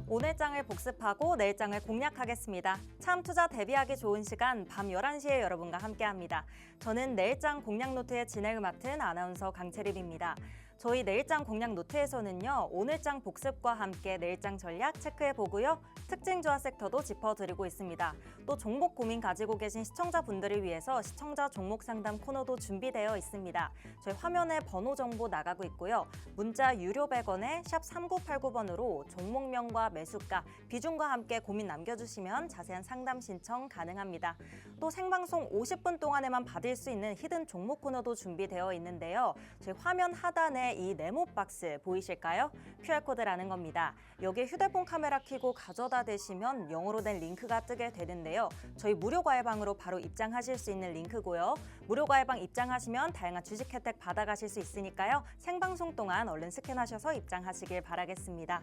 오늘 장을 복습하고 내일 장을 공략하겠습니다. 참 투자 대비하기 좋은 시간 밤 11시에 여러분과 함께합니다. 저는 내일장 공략 노트의 진행을 맡은 아나운서 강채림입니다. 저희 내일장 공략 노트에서는요, 오늘장 복습과 함께 내일장 전략 체크해보고요, 특징 조화 섹터도 짚어드리고 있습니다. 또 종목 고민 가지고 계신 시청자분들을 위해서 시청자 종목 상담 코너도 준비되어 있습니다. 저희 화면에 번호 정보 나가고 있고요. 문자 유료 100원에 샵 3989번으로 종목명과 매수가, 비중과 함께 고민 남겨주시면 자세한 상담 신청 가능합니다. 또 생방송 50분 동안에만 받을 수 있는 히든 종목 코너도 준비되어 있는데요. 저희 화면 하단에 이 네모 박스 보이실까요? QR코드라는 겁니다. 여기에 휴대폰 카메라 켜고 가져다 대시면 영어로 된 링크가 뜨게 되는데요. 저희 무료 과외방으로 바로 입장하실 수 있는 링크고요. 무료 과외방 입장하시면 다양한 주식 혜택 받아가실 수 있으니까요. 생방송 동안 얼른 스캔하셔서 입장하시길 바라겠습니다.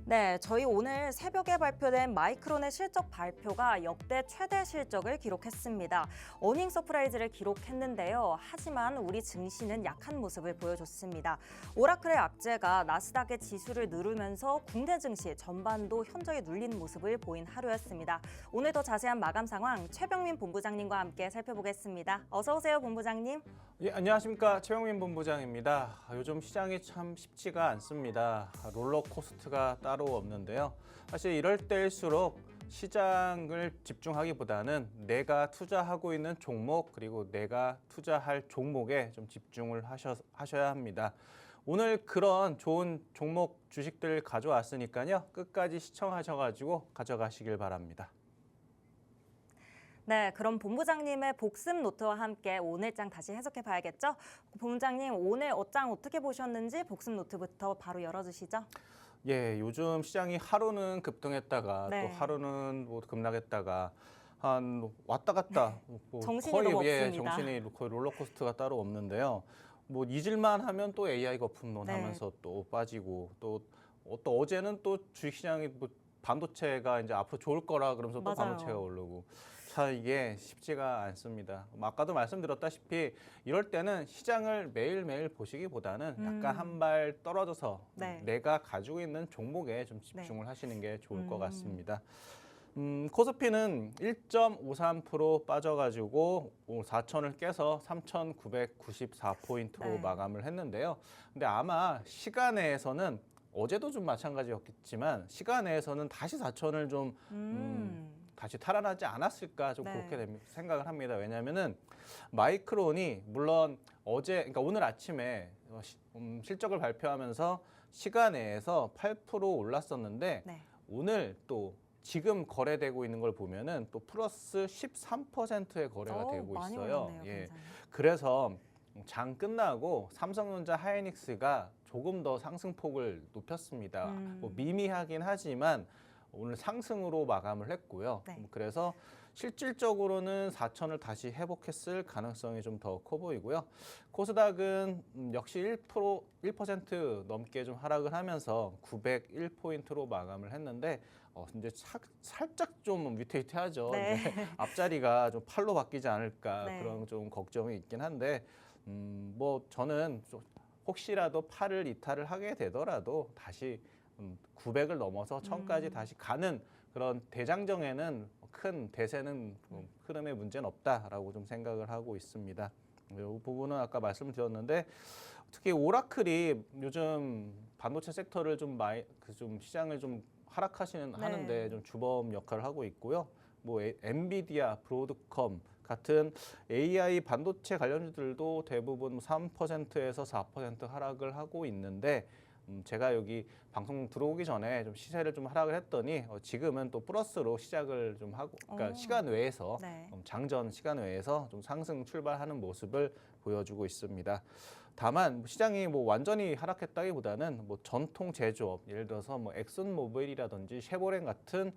네, 저희 오늘 새벽에 발표된 마이크론의 실적 발표가 역대 최대 실적을 기록했습니다. 어닝 서프라이즈를 기록했는데요. 하지만 우리 증시는 약한 모습을 보여줬습니다. 오라클의 악재가 나스닥의 지수를 누르면서 국내 증시 전반도 현저히 눌린 모습을 보인 하루였습니다. 오늘 더 자세한 마감 상황 최병민 본부장님과 함께 살펴보겠습니다. 어서 오세요, 본부장님. 예, 안녕하십니까. 최병민 본부장입니다. 요즘 시장이 참 쉽지가 않습니다. 롤러코스터가 따로 없는데요. 사실 이럴 때일수록 시장을 집중하기보다는 내가 투자하고 있는 종목 그리고 내가 투자할 종목에 좀 집중을 하셔야 합니다. 오늘 그런 좋은 종목 주식들 가져왔으니까요. 끝까지 시청하셔가지고 가져가시길 바랍니다. 네, 그럼 본부장님의 복습 노트와 함께 오늘장 다시 해석해 봐야겠죠? 본부장님, 오늘 어장 어떻게 보셨는지 복습 노트부터 바로 열어주시죠. 예, 요즘 시장이 하루는 급등했다가 네. 또 하루는 뭐 급락했다가 한 왔다 갔다 정신이 거의 너무 없습니다. 정신이 거의 롤러코스터가 따로 없는데요. 뭐 잊을만 하면 또 AI 거품론 네. 하면서 또 빠지고 또 어제는 또 주식시장이 뭐 반도체가 이제 앞으로 좋을 거라 그러면서 또 맞아요. 반도체가 오르고 자 이게 쉽지가 않습니다. 아까도 말씀드렸다시피 이럴 때는 시장을 매일매일 보시기보다는 약간 한 발 떨어져서 네. 내가 가지고 있는 종목에 좀 집중을 하시는 게 좋을 것 같습니다. 코스피는 1.53% 빠져가지고 4천을 깨서 3,994포인트로 네. 마감을 했는데요. 근데 아마 시간외에서는 어제도 좀 마찬가지였겠지만 시간외에서는 다시 4천을 좀 다시 탈환하지 않았을까 좀 네. 그렇게 생각을 합니다. 왜냐하면은 마이크론이 물론 어제 그러니까 오늘 아침에 실적을 발표하면서 시간외에서 8% 올랐었는데 네. 오늘 또 지금 거래되고 있는 걸 보면은 또 플러스 13%의 거래가 되고 많이 있어요. 올랐네요, 예. 굉장히. 그래서 장 끝나고 삼성전자 하이닉스가 조금 더 상승폭을 높였습니다. 뭐 미미하긴 하지만 오늘 상승으로 마감을 했고요. 네. 그래서 실질적으로는 4천을 다시 회복했을 가능성이 좀 더 커 보이고요. 코스닥은 역시 1% 넘게 좀 하락을 하면서 901포인트로 마감을 했는데 이제 살짝 좀 위태위태하죠. 네. 이제 앞자리가 좀 8로 바뀌지 않을까 네. 그런 좀 걱정이 있긴 한데 뭐 저는 좀 혹시라도 8을 이탈을 하게 되더라도 다시 900을 넘어서 1000까지 다시 가는 그런 대장정에는 큰 대세는 흐름에 문제는 없다라고 좀 생각을 하고 있습니다. 이 부분은 아까 말씀드렸는데 특히 오라클이 요즘 반도체 섹터를 좀 시장을 좀 하는데 좀 주범 역할을 하고 있고요. 뭐 엔비디아, 브로드컴 같은 AI 반도체 관련주들도 대부분 3%에서 4% 하락을 하고 있는데 제가 여기 방송 들어오기 전에 좀 시세를 좀 하락을 했더니 지금은 또 플러스로 시작을 좀 하고 그러니까 시간 외에서 네. 장전 시간 외에서 좀 상승 출발하는 모습을 보여주고 있습니다. 다만 시장이 뭐 완전히 하락했다기보다는 뭐 전통 제조업 예를 들어서 뭐 엑슨모빌이라든지 쉐보렌 같은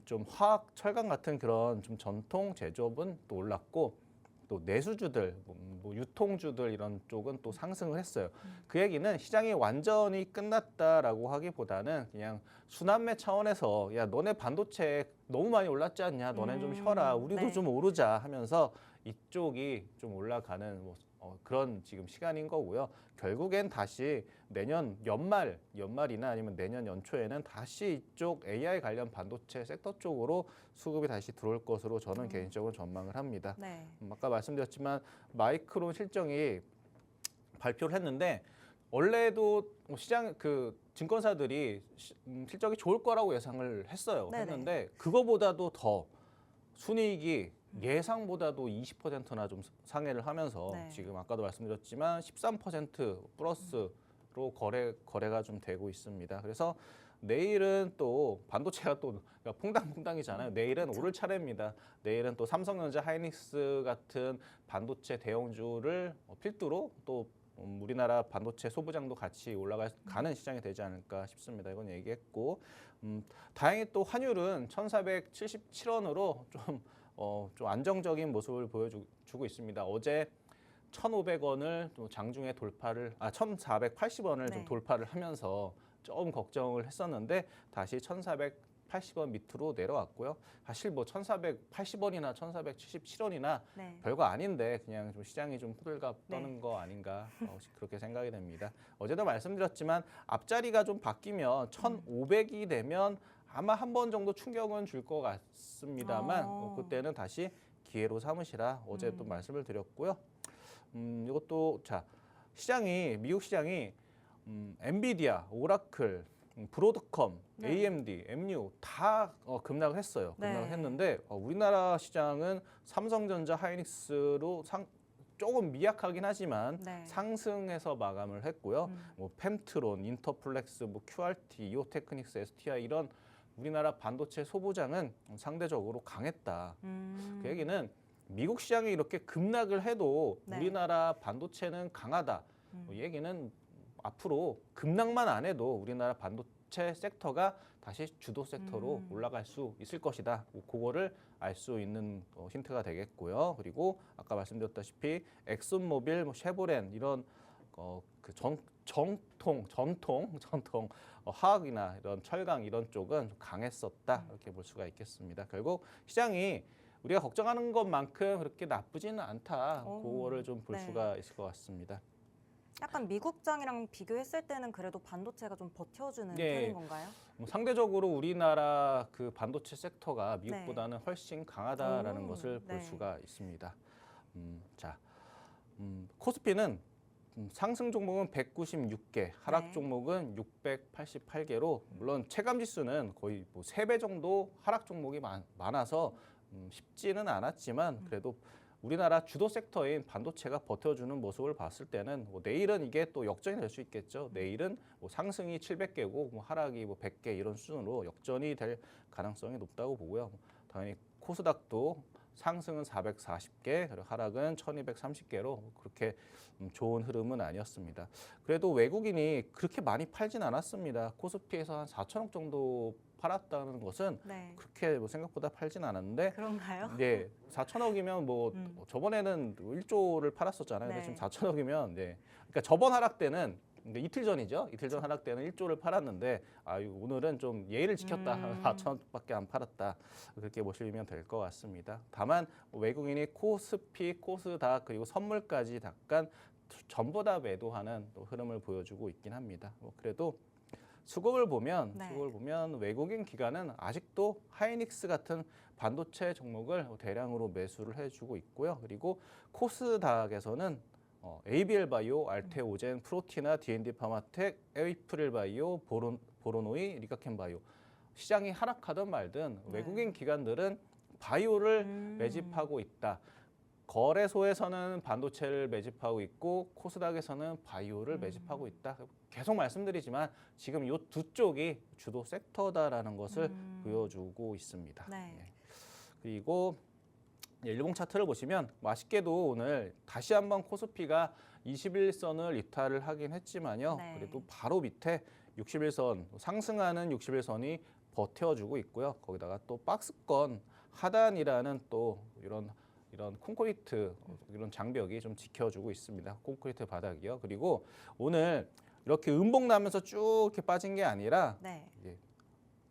좀 화학 철강 같은 그런 좀 전통 제조업은 또 올랐고 또 내수주들, 뭐 유통주들 이런 쪽은 또 상승을 했어요. 그 얘기는 시장이 완전히 끝났다라고 하기보다는 그냥 순환매 차원에서 야 너네 반도체 너무 많이 올랐지 않냐? 너네 좀 쉬어라. 우리도 네. 좀 오르자 하면서 이쪽이 좀 올라가는 그런 지금 시간인 거고요. 결국엔 다시 내년 연말이나 아니면 내년 연초에는 다시 이쪽 AI 관련 반도체 섹터 쪽으로 수급이 다시 들어올 것으로 저는 개인적으로 전망을 합니다. 네. 아까 말씀드렸지만 마이크론 실적이 발표를 했는데 원래도 시장 그 증권사들이 실적이 좋을 거라고 예상을 했어요. 네네. 했는데 그거보다도 더 순이익이 예상보다도 20%나 좀 상회를 하면서 네. 지금 아까도 말씀드렸지만 13% 플러스로 거래가 좀 되고 있습니다. 그래서 내일은 또 반도체가 또 퐁당퐁당이잖아요. 내일은 그쵸. 오를 차례입니다. 내일은 또 삼성전자, 하이닉스 같은 반도체 대형주를 필두로 또 우리나라 반도체 소부장도 같이 올라가는 시장이 되지 않을까 싶습니다. 이건 얘기했고 다행히 또 환율은 1,477원으로 좀 안정적인 모습을 보여주고 있습니다. 어제 1,500원을 또 장중에 1,480원을 좀 네. 돌파를 하면서 조금 걱정을 했었는데 다시 1,480원 밑으로 내려왔고요. 사실 뭐 1,480원이나 1,477원이나 네. 별거 아닌데 그냥 좀 시장이 좀 호들갑 네. 떠는 거 아닌가 그렇게 생각이 됩니다. 어제도 말씀드렸지만 앞자리가 좀 바뀌면 1,500이 되면 아마 한 번 정도 충격은 줄 것 같습니다만 그때는 다시 기회로 삼으시라 어제 또 말씀을 드렸고요. 이것도 미국 시장이 엔비디아, 오라클, 브로드컴, 네. AMD, MU 다 급락을 했어요. 급락을 네. 했는데 우리나라 시장은 삼성전자, 하이닉스로 조금 미약하긴 하지만 네. 상승해서 마감을 했고요. 뭐 펜트론, 인터플렉스, 뭐 QRT, 이오테크닉스, STI 이런 우리나라 반도체 소부장은 상대적으로 강했다. 그 얘기는 미국 시장이 이렇게 급락을 해도 네. 우리나라 반도체는 강하다. 이 얘기는 앞으로 급락만 안 해도 우리나라 반도체 섹터가 다시 주도 섹터로 올라갈 수 있을 것이다. 그거를 알 수 있는 힌트가 되겠고요. 그리고 아까 말씀드렸다시피 엑슨모빌, 쉐보렌 이런 전통 화학이나 이런 철강 이런 쪽은 좀 강했었다 이렇게 볼 수가 있겠습니다. 결국 시장이 우리가 걱정하는 것만큼 그렇게 나쁘지는 않다. 그거를 좀 볼 네. 수가 있을 것 같습니다. 약간 미국장이랑 비교했을 때는 그래도 반도체가 좀 버텨주는 예. 편인 건가요? 상대적으로 우리나라 그 반도체 섹터가 미국보다는 훨씬 강하다라는 오, 것을 볼 네. 수가 있습니다. 코스피는 상승 종목은 196개, 하락 네. 종목은 688개로 물론 체감 지수는 거의 뭐 3배 정도 하락 종목이 많아서 쉽지는 않았지만 그래도 우리나라 주도 섹터인 반도체가 버텨주는 모습을 봤을 때는 내일은 이게 또 역전이 될 수 있겠죠. 내일은 뭐 상승이 700개고 뭐 하락이 뭐 100개 이런 수준으로 역전이 될 가능성이 높다고 보고요. 당연히 코스닥도 상승은 440개, 그리고 하락은 1230개로 그렇게 좋은 흐름은 아니었습니다. 그래도 외국인이 그렇게 많이 팔진 않았습니다. 코스피에서 한 4천억 정도 팔았다는 것은 네. 그렇게 뭐 생각보다 팔진 않았는데 그런가요? 네, 4천억이면 뭐 저번에는 1조를 팔았었잖아요. 근데 네. 지금 4천억이면 그러니까 저번 하락 때는 이틀 전이죠. 이틀 전 하락 때는 1조를 팔았는데 오늘은 좀 예의를 지켰다. 4천억밖에 안 팔았다. 그렇게 보시면 될 것 같습니다. 다만 외국인이 코스피, 코스닥 그리고 선물까지 약간 전부 다 매도하는 또 흐름을 보여주고 있긴 합니다. 그래도 수급을 보면 외국인 기관은 아직도 하이닉스 같은 반도체 종목을 대량으로 매수를 해주고 있고요. 그리고 코스닥에서는 ABL 바이오, 알테오젠, 프로티나, D&D 파마텍, 에이프릴 바이오, 보로노이, 리가켄 바이오 시장이 하락하든 말든 외국인 기관들은 바이오를 매집하고 있다. 거래소에서는 반도체를 매집하고 있고 코스닥에서는 바이오를 매집하고 있다. 계속 말씀드리지만 지금 이 두 쪽이 주도 섹터다라는 것을 보여주고 있습니다. 네. 그리고 일봉 차트를 보시면 맛있게도 오늘 다시 한번 코스피가 21선을 이탈을 하긴 했지만요. 네. 그래도 바로 밑에 61선 상승하는 61선이 버텨주고 있고요. 거기다가 또 박스권 하단이라는 또 이런 이런 콘크리트 이런 장벽이 좀 지켜주고 있습니다. 콘크리트 바닥이요. 그리고 오늘 이렇게 음봉 나면서 쭉 이렇게 빠진 게 아니라 네. 이게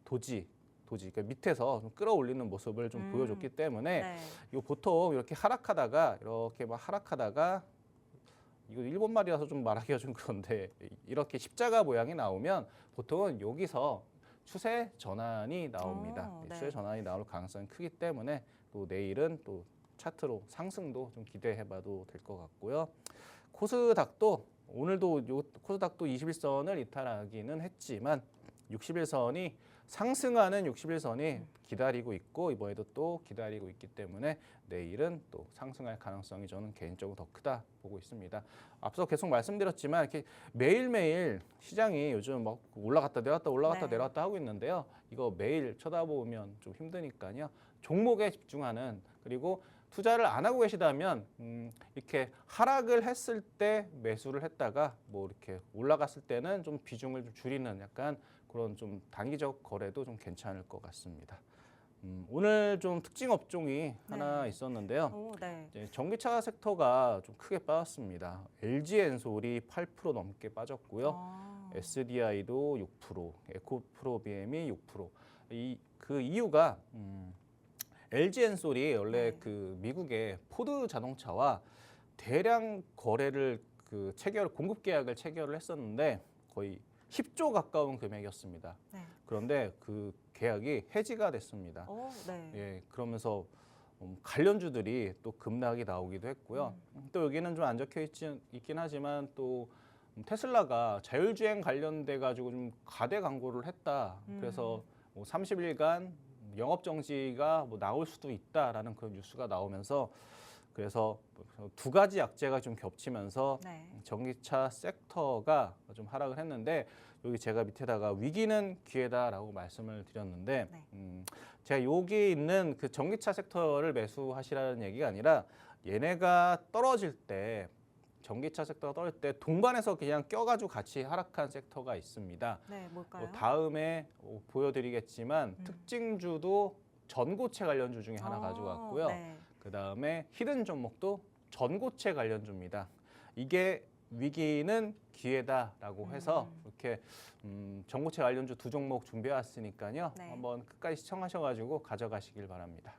도지 그러니까 밑에서 좀 끌어올리는 모습을 좀 보여줬기 때문에 네. 이거 보통 이렇게 하락하다가 이거 일본 말이라서 좀 말하기가 좀 그런데 이렇게 십자가 모양이 나오면 보통은 여기서 추세 전환이 나옵니다. 네. 추세 전환이 나올 가능성이 크기 때문에 또 내일은 또 차트로 상승도 좀 기대해봐도 될 것 같고요. 코스닥도 오늘도 코스닥도 21선을 이탈하기는 했지만 61선이 상승하는 61선이 기다리고 있고 이번에도 또 기다리고 있기 때문에 내일은 또 상승할 가능성이 저는 개인적으로 더 크다 보고 있습니다. 앞서 계속 말씀드렸지만 이렇게 매일매일 시장이 요즘 막 올라갔다 내려갔다 네. 내려갔다 하고 있는데요. 이거 매일 쳐다보면 좀 힘드니까요. 종목에 집중하는 그리고 투자를 안 하고 계시다면 이렇게 하락을 했을 때 매수를 했다가 뭐 이렇게 올라갔을 때는 좀 비중을 좀 줄이는 약간 그런 좀 단기적 거래도 좀 괜찮을 것 같습니다. 오늘 좀 특징 업종이 하나 있었는데요. 네. 이제 전기차 섹터가 좀 크게 빠졌습니다. LG엔솔이 8% 넘게 빠졌고요. SDI도 6%, 에코프로비엠이 6%. 그 이유가 LG엔솔이 원래 네. 그 미국의 포드 자동차와 대량 거래를 공급 계약을 체결을 했었는데 거의 10조 가까운 금액이었습니다. 네. 그런데 그 계약이 해지가 됐습니다. 네. 예, 그러면서 관련주들이 또 급락이 나오기도 했고요. 또 여기는 좀 안 적혀 있긴 하지만 또 테슬라가 자율주행 관련돼 가지고 좀 과대 광고를 했다. 그래서 뭐 30일간 영업 정지가 뭐 나올 수도 있다라는 그런 뉴스가 나오면서 그래서 두 가지 악재가 좀 겹치면서 네. 전기차 섹터가 좀 하락을 했는데 여기 제가 밑에다가 위기는 기회다라고 말씀을 드렸는데 제가 여기 있는 그 전기차 섹터를 매수하시라는 얘기가 아니라 얘네가 떨어질 때 전기차 섹터가 떨어질 때 동반해서 그냥 껴가지고 같이 하락한 섹터가 있습니다. 네, 뭘까요? 다음에 보여드리겠지만 특징주도 전고체 관련주 중에 하나 가져왔고요. 네. 그 다음에 히든 종목도 전고체 관련주입니다. 이게 위기는 기회다라고 해서 이렇게 전고체 관련주 두 종목 준비해왔으니까요. 네. 한번 끝까지 시청하셔가지고 가져가시길 바랍니다.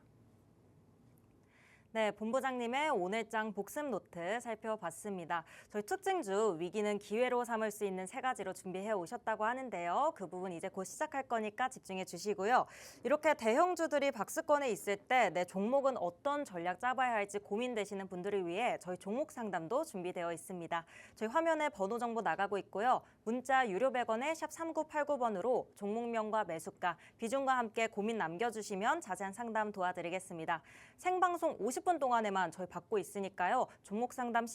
네, 본부장님의 오늘장 복습 노트 살펴봤습니다. 저희 특징주 위기는 기회로 삼을 수 있는 세 가지로 준비해 오셨다고 하는데요. 그 부분 이제 곧 시작할 거니까 집중해 주시고요. 이렇게 대형주들이 박스권에 있을 때 내 종목은 어떤 전략 짜봐야 할지 고민되시는 분들을 위해 저희 종목 상담도 준비되어 있습니다. 저희 화면에 번호 정보 나가고 있고요. 문자 유료 100원에 샵 3989번으로 종목명과 매수가, 비중과 함께 고민 남겨주시면 자세한 상담 도와드리겠습니다. 생방송 50분 동안에만 저희 받고 있으니까요. 종목 상담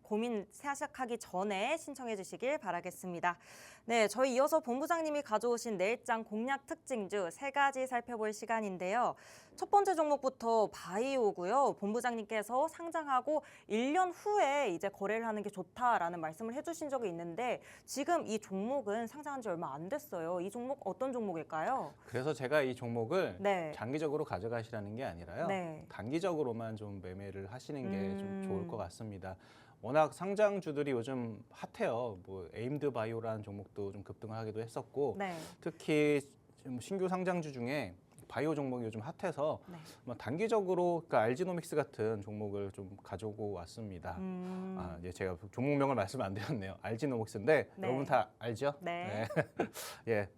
고민 시작하기 전에 신청해 주시길 바라겠습니다. 네, 저희 이어서 본부장님이 가져오신 내일장 공략 특징주 세 가지 살펴볼 시간인데요. 첫 번째 종목부터 바이오고요. 본부장님께서 상장하고 1년 후에 이제 거래를 하는 게 좋다라는 말씀을 해주신 적이 있는데 지금 이 종목은 상장한 지 얼마 안 됐어요. 이 종목 어떤 종목일까요? 그래서 제가 이 종목을 네. 장기적으로 가져가시라는 게 아니라요. 네. 단기적으로만 좀 매매를 하시는 게 좀 좋을 것 같습니다. 워낙 상장주들이 요즘 핫해요. 뭐 에임드 바이오라는 종목도 좀 급등을 하기도 했었고 네. 특히 좀 신규 상장주 중에 바이오 종목이 요즘 핫해서 네. 단기적으로 그러니까 알지노믹스 같은 종목을 좀 가져오고 왔습니다. 이제 제가 종목명을 말씀 안 드렸네요. 알지노믹스인데 네. 여러분 다 알죠? 네. 예,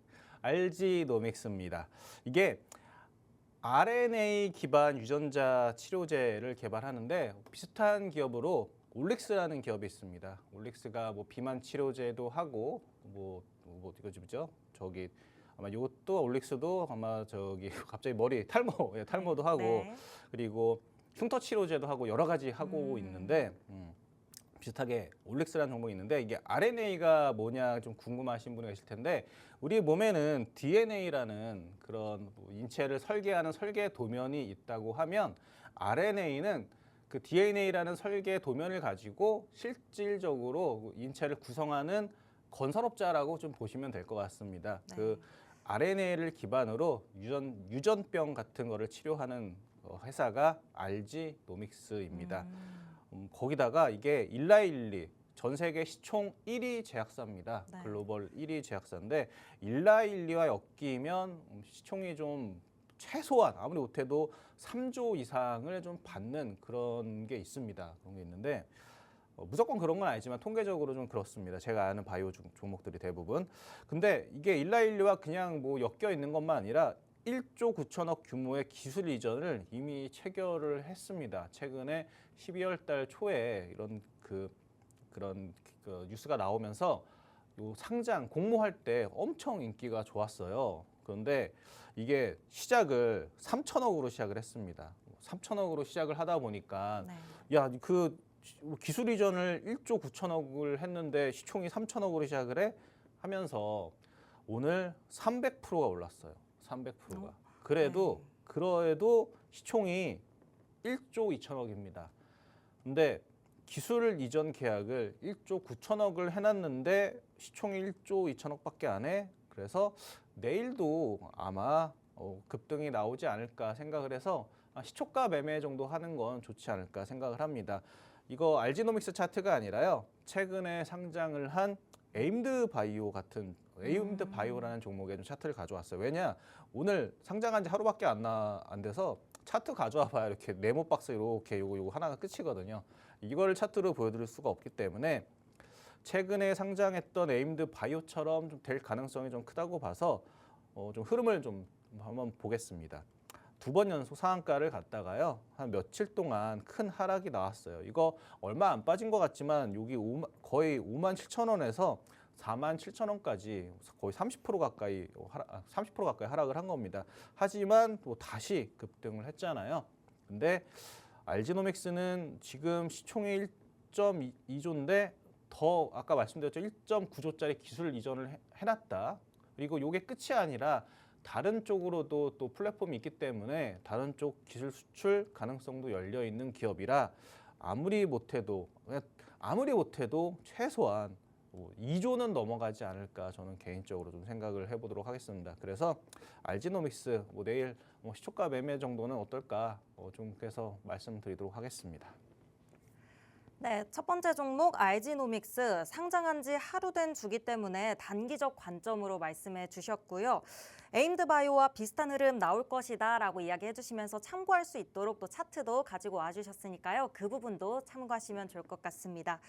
알지노믹스입니다. 이게 RNA 기반 유전자 치료제를 개발하는데 비슷한 기업으로 올릭스라는 기업이 있습니다. 올릭스가 뭐 비만 치료제도 하고 뭐 이거 뭐죠? 저기 아마 이것도 올릭스도 아마 저기 갑자기 머리 탈모도 하고 네. 그리고 흉터 치료제도 하고 여러 가지 하고 있는데 비슷하게 올릭스라는 종목이 있는데 이게 RNA가 뭐냐 좀 궁금하신 분이 계실 텐데 우리 몸에는 DNA라는 그런 뭐 인체를 설계하는 설계 도면이 있다고 하면 RNA는 그 DNA라는 설계 도면을 가지고 실질적으로 인체를 구성하는 건설업자라고 좀 보시면 될 것 같습니다. 네. 그 RNA를 기반으로 유전병 같은 거를 치료하는 회사가 RG 노믹스입니다. 거기다가 이게 일라일리 전 세계 시총 1위 제약사입니다. 네. 글로벌 1위 제약사인데 일라일리와 엮이면 시총이 좀 최소한 아무리 못해도 3조 이상을 좀 받는 그런 게 있습니다. 그런 게 있는데 무조건 그런 건 아니지만 통계적으로 좀 그렇습니다. 제가 아는 바이오 종목들이 대부분. 근데 이게 일라일리와 그냥 뭐 엮여 있는 것만 아니라 1조 9천억 규모의 기술 이전을 이미 체결을 했습니다. 최근에 12월 달 초에 이런 그런 뉴스가 나오면서 요 상장 공모할 때 엄청 인기가 좋았어요. 그런데 이게 시작을 3천억으로 시작을 했습니다. 3천억으로 시작을 하다 보니까 네. 야, 그 기술 이전을 1조 9천억을 했는데 시총이 3천억으로 시작을 해 하면서 오늘 300%가 올랐어요. 300%가. 그래도 시총이 1조 2천억입니다. 근데 기술 이전 계약을 1조 9천억을 해놨는데 시총이 1조 2천억밖에 안 해. 그래서 내일도 아마 급등이 나오지 않을까 생각을 해서 시초가 매매 정도 하는 건 좋지 않을까 생각을 합니다. 이거 알지노믹스 차트가 아니라요. 최근에 상장을 한 에임드 바이오라는 종목의 좀 차트를 가져왔어요. 왜냐? 오늘 상장한 지 하루밖에 안 돼서 차트 가져와 봐야 이렇게 네모 박스 이렇게 요거 하나가 끝이거든요. 이거를 차트로 보여드릴 수가 없기 때문에 최근에 상장했던 에임드 바이오처럼 좀 될 가능성이 좀 크다고 봐서 좀 흐름을 좀 한번 보겠습니다. 두 번 연속 상한가를 갔다가요. 한 며칠 동안 큰 하락이 나왔어요. 이거 얼마 안 빠진 것 같지만 여기 거의 5만 7천 원에서 4만 7천 원까지 거의 30% 가까이 하락을 한 겁니다. 하지만 또 다시 급등을 했잖아요. 근데 알지노믹스는 지금 시총이 1.2조인데 더 아까 말씀드렸죠. 1.9조짜리 기술 이전을 해놨다. 그리고 이게 끝이 아니라 다른 쪽으로도 또 플랫폼이 있기 때문에 다른 쪽 기술 수출 가능성도 열려 있는 기업이라 아무리 못해도 최소한 2조는 넘어가지 않을까 저는 개인적으로 좀 생각을 해보도록 하겠습니다. 그래서 알지노믹스 내일 시초가 매매 정도는 어떨까 좀 그래서 말씀드리도록 하겠습니다. 네, 첫 번째 종목 알지노믹스 상장한 지 하루 된 주기 때문에 단기적 관점으로 말씀해 주셨고요. 에임드 바이오와 비슷한 흐름 나올 것이다 라고 이야기해 주시면서 참고할 수 있도록 또 차트도 가지고 와주셨으니까요. 그 부분도 참고하시면 좋을 것 같습니다.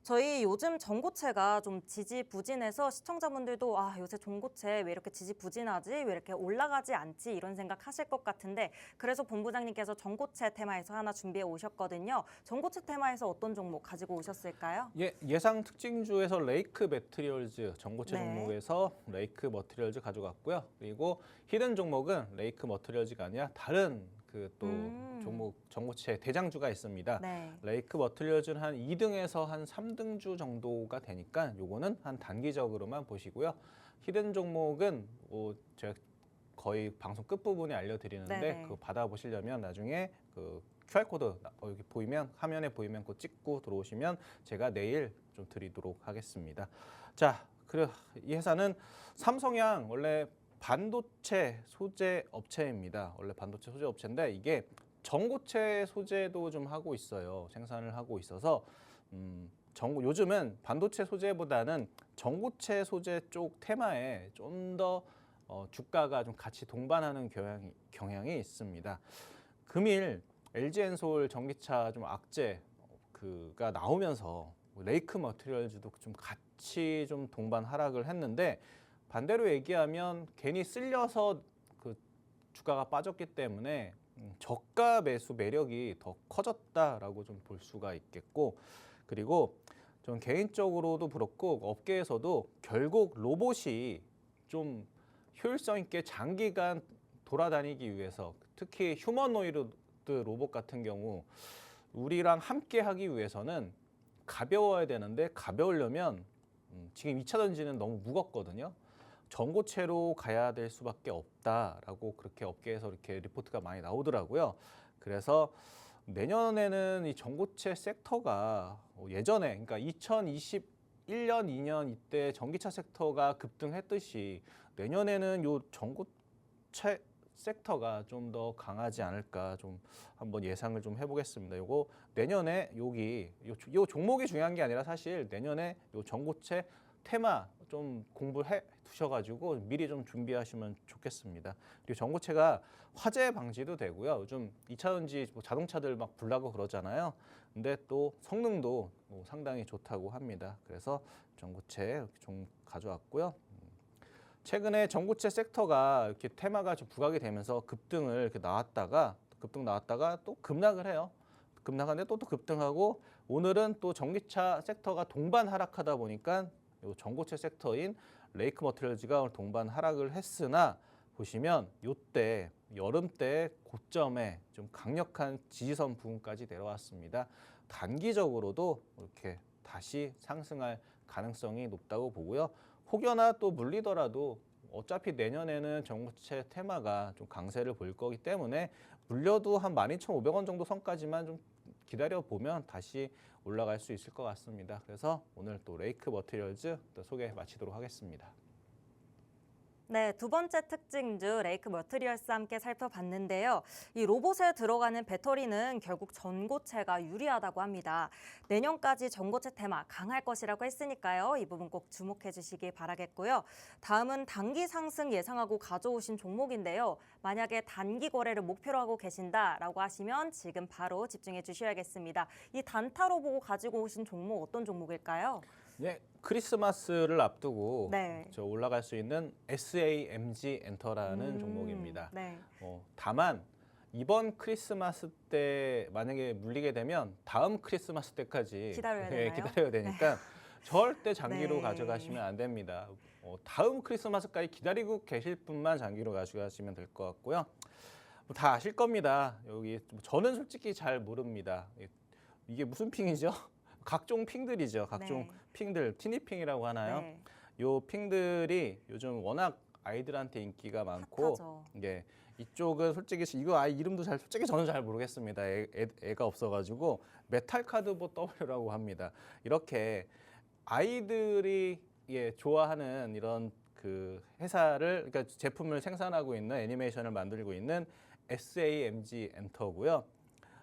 저희 요즘 전고체가 좀 지지부진해서 시청자분들도 요새 전고체 왜 이렇게 지지부진하지? 왜 이렇게 올라가지 않지? 이런 생각 하실 것 같은데 그래서 본부장님께서 전고체 테마에서 하나 준비해 오셨거든요. 전고체 테마에서 어떤 종목 가지고 오셨을까요? 예상 특징주에서 레이크 매트리얼즈 전고체 네. 종목에서 레이크 머티리얼즈 가져갔고요. 그리고 히든 종목은 레이크 머티리얼즈가 아니라 다른 또 종목 전고체 대장주가 있습니다. 네. 레이크 머티리얼즈는 한 2등에서 한 3등주 정도가 되니까 요거는 한 단기적으로만 보시고요. 히든 종목은 제가 거의 방송 끝부분에 알려드리는데 네네. 그거 받아보시려면 나중에 그 QR코드 여기 보이면 화면에 보이면 그거 찍고 들어오시면 제가 내일 좀 드리도록 하겠습니다. 자, 그리고 이 회사는 삼성양 원래 반도체 소재 업체입니다. 원래 반도체 소재 업체인데 이게 전고체 소재도 좀 하고 있어요. 생산을 하고 있어서 요즘은 반도체 소재보다는 전고체 소재 쪽 테마에 좀 더 주가가 좀 같이 동반하는 경향이 있습니다. 금일 LG엔솔 전기차 좀 악재가 나오면서 레이크 머티리얼즈도 좀 같이 좀 동반 하락을 했는데 반대로 얘기하면 괜히 쓸려서 그 주가가 빠졌기 때문에 저가 매수 매력이 더 커졌다라고 좀 볼 수가 있겠고 그리고 전 개인적으로도 그렇고 업계에서도 결국 로봇이 좀 효율성 있게 장기간 돌아다니기 위해서 특히 휴머노이드 로봇 같은 경우 우리랑 함께 하기 위해서는 가벼워야 되는데 가벼우려면 지금 2차 전지는 너무 무겁거든요. 전고체로 가야 될 수밖에 없다라고 그렇게 업계에서 이렇게 리포트가 많이 나오더라고요. 그래서 내년에는 이 전고체 섹터가 예전에 그러니까 2021년, 2년 이때 전기차 섹터가 급등했듯이 내년에는 요 전고체 섹터가 좀 더 강하지 않을까 좀 한번 예상을 좀 해보겠습니다. 요거 내년에 요 종목이 중요한 게 아니라 사실 내년에 요 전고체 테마 좀 공부해 두셔가지고 미리 좀 준비하시면 좋겠습니다. 그리고 전고체가 화재 방지도 되고요. 요즘 2차전지 뭐 자동차들 막 불나고 그러잖아요. 근데 또 성능도 상당히 좋다고 합니다. 그래서 전고체 이렇게 좀 가져왔고요. 최근에 전고체 섹터가 이렇게 테마가 좀 부각이 되면서 급등을 이렇게 나왔다가 또 급락을 해요. 급락하는데 또 급등하고 오늘은 또 전기차 섹터가 동반 하락하다 보니까 요 전고체 섹터인 레이크 머티리얼즈가 동반 하락을 했으나 보시면 요때 여름 때 고점에 좀 강력한 지지선 부분까지 내려왔습니다. 단기적으로도 이렇게 다시 상승할 가능성이 높다고 보고요. 혹여나 또 물리더라도 어차피 내년에는 전고체 테마가 좀 강세를 보일 거기 때문에 물려도 한 12,500원 정도 선까지만 좀 기다려 보면 다시 올라갈 수 있을 것 같습니다. 그래서 오늘 또 레이크 머티리얼즈 또 소개 마치도록 하겠습니다. 네, 두 번째 특징주 레이크 머티리얼스 함께 살펴봤는데요. 이 로봇에 들어가는 배터리는 결국 전고체가 유리하다고 합니다. 내년까지 전고체 테마 강할 것이라고 했으니까요. 이 부분 꼭 주목해 주시기 바라겠고요. 다음은 단기 상승 예상하고 가져오신 종목인데요. 만약에 단기 거래를 목표로 하고 계신다라고 하시면 지금 바로 집중해 주셔야겠습니다. 이 단타로 보고 가지고 오신 종목 어떤 종목일까요? 네, 크리스마스를 앞두고 네. 저 올라갈 수 있는 SAMG 엔터라는 종목입니다. 네. 다만 이번 크리스마스 때 만약에 물리게 되면 다음 크리스마스 때까지 기다려야 네, 되나요? 기다려야 되니까 절대 장기로 네. 가져가시면 안 됩니다. 다음 크리스마스까지 기다리고 계실 분만 장기로 가져가시면 될 것 같고요. 다 아실 겁니다. 여기 저는 솔직히 잘 모릅니다. 이게 무슨 핑이죠? 각종 핑들이죠. 각종 네. 핑들, 티니핑이라고 하나요? 네. 요 핑들이 요즘 워낙 아이들한테 인기가 많고, 핫하죠. 예, 이쪽은 솔직히 이거 아이 이름도 솔직히 저는 잘 모르겠습니다. 애가 없어가지고 메탈 카드보 W라고 합니다. 이렇게 아이들이 좋아하는 이런 그 회사를 그러니까 제품을 생산하고 있는 애니메이션을 만들고 있는 SAMG 엔터고요.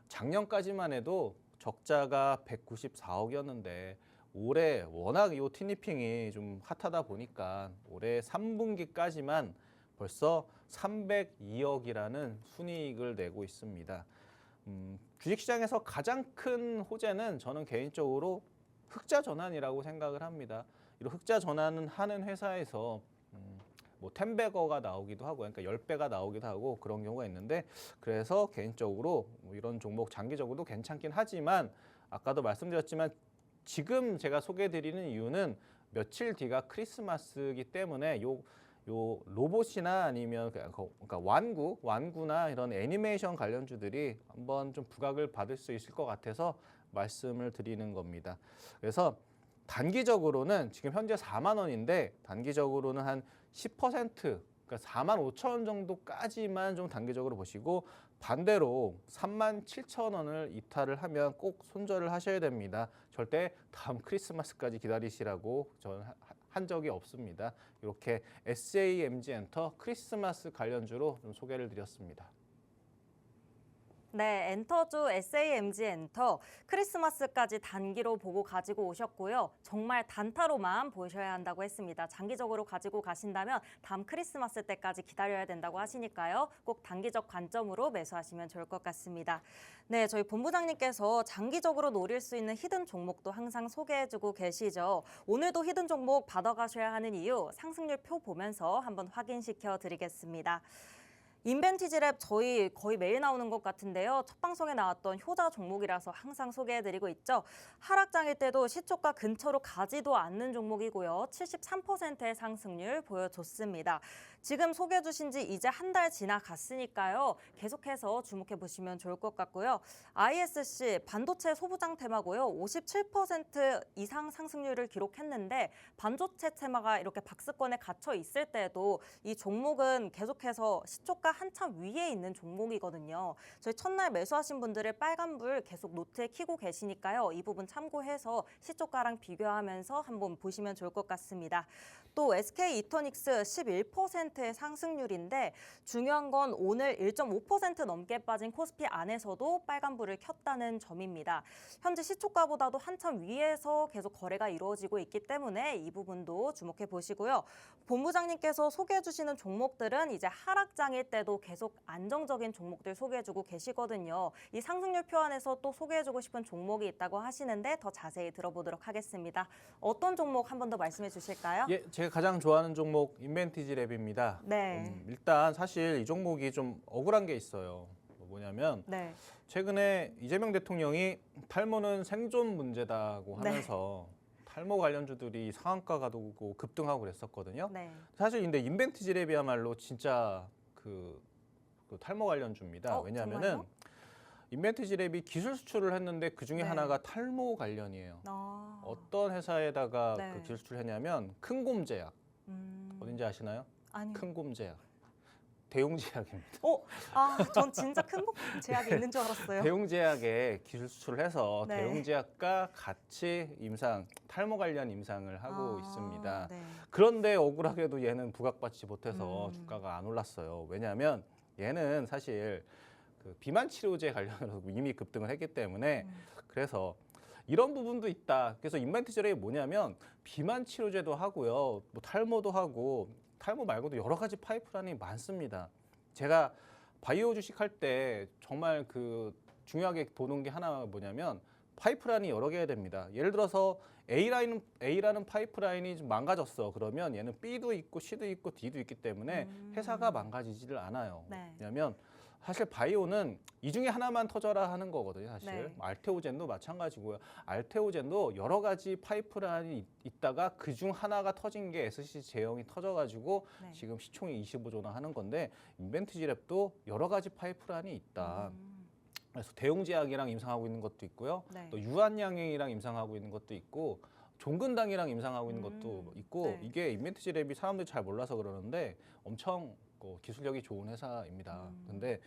작년까지만 해도 적자가 194억이었는데 올해 워낙 이 티니핑이 좀 핫하다 보니까 올해 3분기까지만 벌써 302억이라는 순이익을 내고 있습니다. 주식시장에서 가장 큰 호재는 저는 개인적으로 흑자 전환이라고 생각을 합니다. 이런 흑자 전환은 하는 회사에서 뭐 10배거가 나오기도 하고 그러니까 10배가 나오기도 하고 그런 경우가 있는데 그래서 개인적으로 뭐 이런 종목 장기적으로도 괜찮긴 하지만 아까도 말씀드렸지만 지금 제가 소개해드리는 이유는 며칠 뒤가 크리스마스이기 때문에 요 로봇이나 아니면 그러니까 완구나 이런 애니메이션 관련주들이 한번 좀 부각을 받을 수 있을 것 같아서 말씀을 드리는 겁니다. 그래서 단기적으로는 지금 현재 4만 원인데 단기적으로는 한 10% 그러니까 4만 5천 원 정도까지만 좀 단기적으로 보시고 반대로 3만 7천 원을 이탈을 하면 꼭 손절을 하셔야 됩니다. 절대 다음 크리스마스까지 기다리시라고 저는 한 적이 없습니다. 이렇게 SAMG 엔터 크리스마스 관련주로 좀 소개를 드렸습니다. 네, 엔터주 SAMG 엔터 크리스마스까지 단기로 보고 가지고 오셨고요. 정말 단타로만 보셔야 한다고 했습니다. 장기적으로 가지고 가신다면 다음 크리스마스 때까지 기다려야 된다고 하시니까요. 꼭 단기적 관점으로 매수하시면 좋을 것 같습니다. 네, 저희 본부장님께서 장기적으로 노릴 수 있는 히든 종목도 항상 소개해주고 계시죠. 오늘도 히든 종목 받아가셔야 하는 이유 상승률 표 보면서 한번 확인시켜 드리겠습니다. 인벤티지랩 저희 거의 매일 나오는 것 같은데요. 첫 방송에 나왔던 효자 종목이라서 항상 소개해드리고 있죠. 하락장일 때도 시초가 근처로 가지도 않는 종목이고요. 73%의 상승률 보여줬습니다. 지금 소개해 주신 지 이제 한 달 지나갔으니까요. 계속해서 주목해 보시면 좋을 것 같고요. ISC 반도체 소부장 테마고요. 57% 이상 상승률을 기록했는데 반도체 테마가 이렇게 박스권에 갇혀 있을 때도 이 종목은 계속해서 시초가 한참 위에 있는 종목이거든요. 저희 첫날 매수하신 분들을 빨간불 계속 노트에 켜고 계시니까요. 이 부분 참고해서 시초가랑 비교하면서 한번 보시면 좋을 것 같습니다. 또 SK 이터닉스 11%의 상승률인데 중요한 건 오늘 1.5% 넘게 빠진 코스피 안에서도 빨간불을 켰다는 점입니다. 현재 시초가보다도 한참 위에서 계속 거래가 이루어지고 있기 때문에 이 부분도 주목해 보시고요. 본부장님께서 소개해 주시는 종목들은 이제 하락장일 때도 계속 안정적인 종목들 소개해주고 계시거든요. 이 상승률 표 안에서 또 소개해주고 싶은 종목이 있다고 하시는데 더 자세히 들어보도록 하겠습니다. 어떤 종목 한 번 더 말씀해 주실까요? 예, 제가 가장 좋아하는 종목 인벤티지 랩입니다. 네. 일단 사실 이 종목이 좀 억울한 게 있어요. 뭐냐면 네. 최근에 이재명 대통령이 탈모는 생존 문제다고 하면서 탈모 관련주들이 상한가 가고 급등하고 그랬었거든요. 네. 사실 근데 인벤티지 랩이야말로 진짜 그 탈모 관련주입니다. 왜냐하면은 정말요? 인벤티지 랩이 기술 수출을 했는데 그 중에 네. 하나가 탈모 관련이에요. 아. 어떤 회사에다가 네. 그 기술 수출했냐면 큰곰제약. 어딘지 아시나요? 아니요. 큰곰제약. 대웅제약입니다. 전 진짜 큰 제약이 있는 줄 알았어요. 대웅제약에 기술 수출을 해서 네. 대웅제약과 같이 탈모 관련 임상을 하고 있습니다. 네. 그런데 억울하게도 얘는 부각받지 못해서 음. 주가가 안 올랐어요. 왜냐하면 얘는 사실 그 비만 치료제 관련해서 이미 급등을 했기 때문에 그래서 이런 부분도 있다. 그래서 인벤티지랩이 뭐냐면 비만 치료제도 하고요, 뭐 탈모도 하고 탈모 말고도 여러 가지 파이프라인이 많습니다. 제가 바이오 주식 할 때 정말 그 중요하게 보는 게 하나 뭐냐면 파이프라인이 여러 개야 됩니다. 예를 들어서 A라는 파이프라인이 좀 망가졌어. 그러면 얘는 B도 있고 C도 있고 D도 있기 때문에 회사가 망가지지를 않아요. 네. 왜냐하면 사실 바이오는 이 중에 하나만 터져라 하는 거거든요. 사실 네. 알테오젠도 마찬가지고요. 알테오젠도 여러 가지 파이프라인이 있다가 그중 하나가 터진 게 SC 제형이 터져가지고 네. 지금 시총이 25조나 하는 건데 인벤티지랩도 여러 가지 파이프라인이 있다. 그래서 대웅제약이랑 임상하고 있는 것도 있고요. 네. 또 유한양행이랑 임상하고 있는 것도 있고 종근당이랑 임상하고 있는 것도 있고 네. 이게 인벤티지랩이 사람들이 잘 몰라서 그러는데 엄청 기술력이 좋은 회사입니다. 근데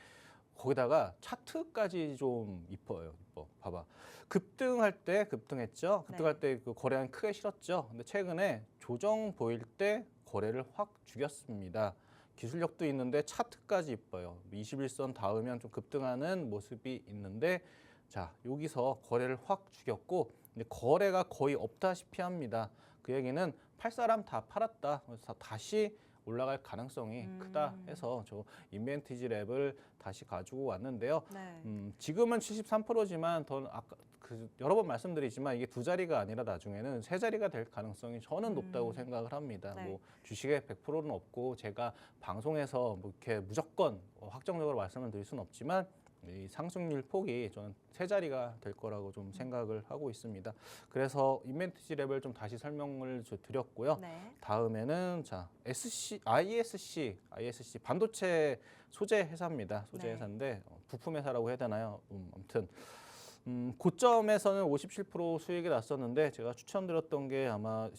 거기다가 차트까지 좀 이뻐요. 봐봐. 급등할 때 급등했죠. 급등할 때 그 거래량 크게 실었죠. 근데 최근에 조정 보일 때 거래를 확 죽였습니다. 기술력도 있는데 차트까지 이뻐요. 21선 닿으면 좀 급등하는 모습이 있는데 자, 여기서 거래를 확 죽였고 근데 거래가 거의 없다시피 합니다. 그 얘기는 팔 사람 다 팔았다. 그래서 다시 올라갈 가능성이 크다 해서 저 인벤티지 랩을 다시 가지고 왔는데요. 네. 지금은 73%지만 더 아까 여러 번 말씀드리지만 이게 두 자리가 아니라 나중에는 세 자리가 될 가능성이 저는 높다고 생각을 합니다. 네. 뭐 주식에 100%는 없고 제가 방송에서 뭐 이렇게 무조건 확정적으로 말씀을 드릴 수는 없지만 이 상승률 폭이 저는 세 자리가 될 거라고 좀 생각을 하고 있습니다. 그래서 인벤티지 랩을 좀 다시 설명을 드렸고요. 네. 다음에는 자 ISC 반도체 소재 회사입니다. 소재 네. 회사인데 부품 회사라고 해야 되나요? 아무튼 고점에서는 57% 수익이 났었는데 제가 추천드렸던 게 아마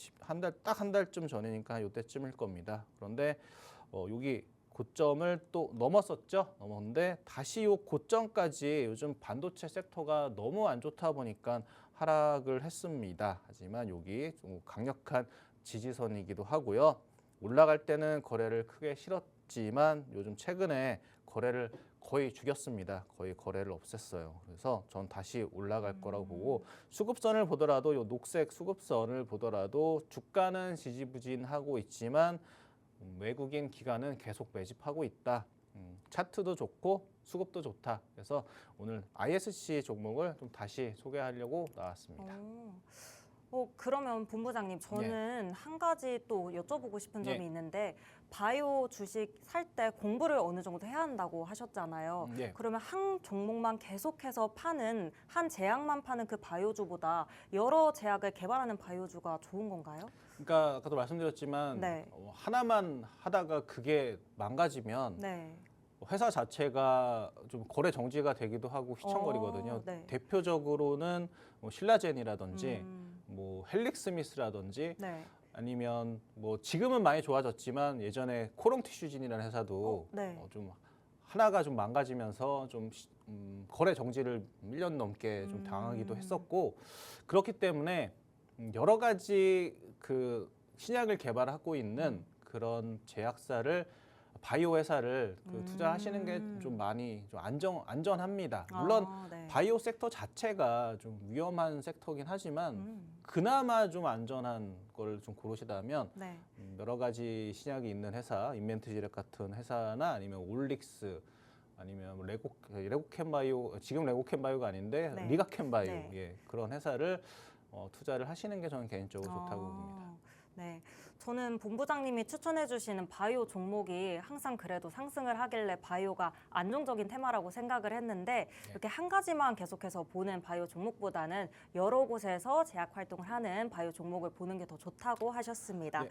딱 한 달쯤 전이니까 이때쯤일 겁니다. 그런데 여기 고점을 또 넘었었죠. 넘었는데 다시 요 고점까지 요즘 반도체 섹터가 너무 안 좋다 보니까 하락을 했습니다. 하지만 여기 좀 강력한 지지선이기도 하고요. 올라갈 때는 거래를 크게 실었지만 요즘 최근에 거래를 거의 죽였습니다. 거의 거래를 없앴어요. 그래서 전 다시 올라갈 거라고 보고 수급선을 보더라도 요 녹색 수급선을 보더라도 주가는 지지부진하고 있지만 외국인 기관은 계속 매집하고 있다. 차트도 좋고 수급도 좋다. 그래서 오늘 ISC 종목을 좀 다시 소개하려고 나왔습니다. 그러면 본부장님, 저는 한 가지 또 여쭤보고 싶은 점이 예. 있는데 바이오 주식 살 때 공부를 어느 정도 해야 한다고 하셨잖아요. 예. 그러면 한 종목만 계속해서 파는, 한 제약만 파는 그 바이오주보다 여러 제약을 개발하는 바이오주가 좋은 건가요? 그러니까 아까도 말씀드렸지만 네. 하나만 하다가 그게 망가지면 네. 회사 자체가 좀 거래 정지가 되기도 하고 휘청거리거든요. 네. 대표적으로는 뭐 신라젠이라든지 음, 뭐 헬릭스미스라든지 네. 아니면 뭐 지금은 많이 좋아졌지만 예전에 코롱티슈진이라는 회사도 네. 좀 하나가 좀 망가지면서 좀 거래 정지를 1년 넘게 좀 당하기도 했었고 그렇기 때문에 여러 가지 그 신약을 개발하고 있는 그런 제약사를 바이오 회사를 그 투자하시는 게 좀 많이 좀 안전합니다. 물론 네. 바이오 섹터 자체가 좀 위험한 섹터긴 하지만 그나마 좀 안전한 걸 좀 고르시다면 네. 여러 가지 신약이 있는 회사, 인멘트지렉 같은 회사나 아니면 올릭스 아니면 레고캔바이오, 지금 레고캔바이오가 아닌데 네. 리가캔바이오 네. 예, 그런 회사를 투자를 하시는 게 저는 개인적으로 좋다고 봅니다. 네, 저는 본부장님이 추천해 주시는 바이오 종목이 항상 그래도 상승을 하길래 바이오가 안정적인 테마라고 생각을 했는데 이렇게 한 가지만 계속해서 보는 바이오 종목보다는 여러 곳에서 제약 활동을 하는 바이오 종목을 보는 게 더 좋다고 하셨습니다. 예.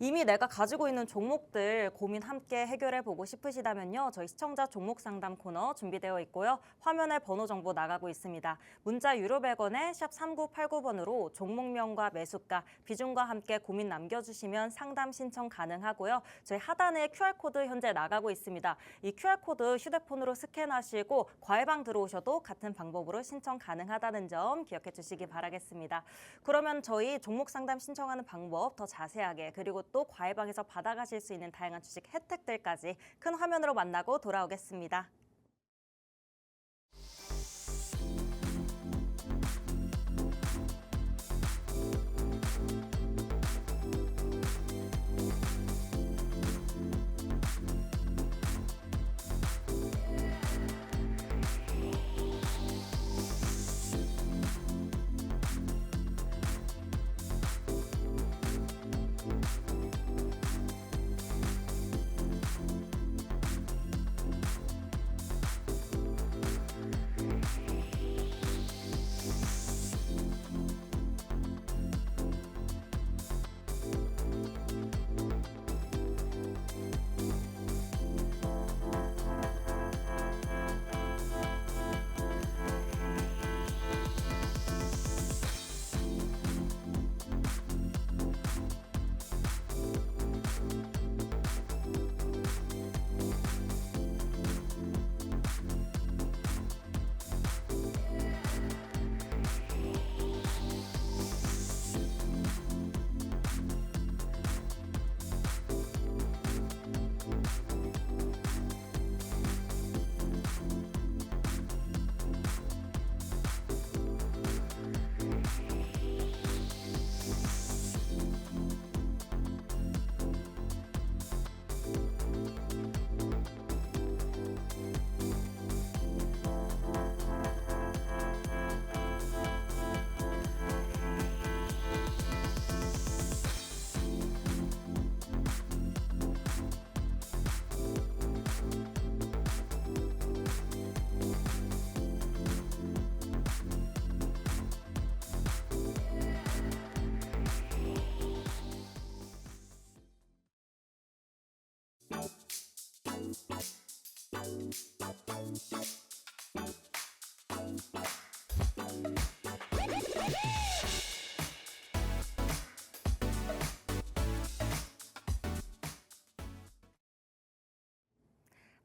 이미 내가 가지고 있는 종목들 고민 함께 해결해 보고 싶으시다면요. 저희 시청자 종목 상담 코너 준비되어 있고요. 화면에 번호 정보 나가고 있습니다. 문자 유료 100원에 샵 3989번으로 종목명과 매수가, 비중과 함께 고민 남겨주시면 상담 신청 가능하고요. 저희 하단에 QR코드 현재 나가고 있습니다. 이 QR코드 휴대폰으로 스캔하시고 과외방 들어오셔도 같은 방법으로 신청 가능하다는 점 기억해 주시기 바라겠습니다. 그러면 저희 종목 상담 신청하는 방법 더 자세하게 그리고 또 과외방에서 받아가실 수 있는 다양한 주식 혜택들까지 큰 화면으로 만나고 돌아오겠습니다.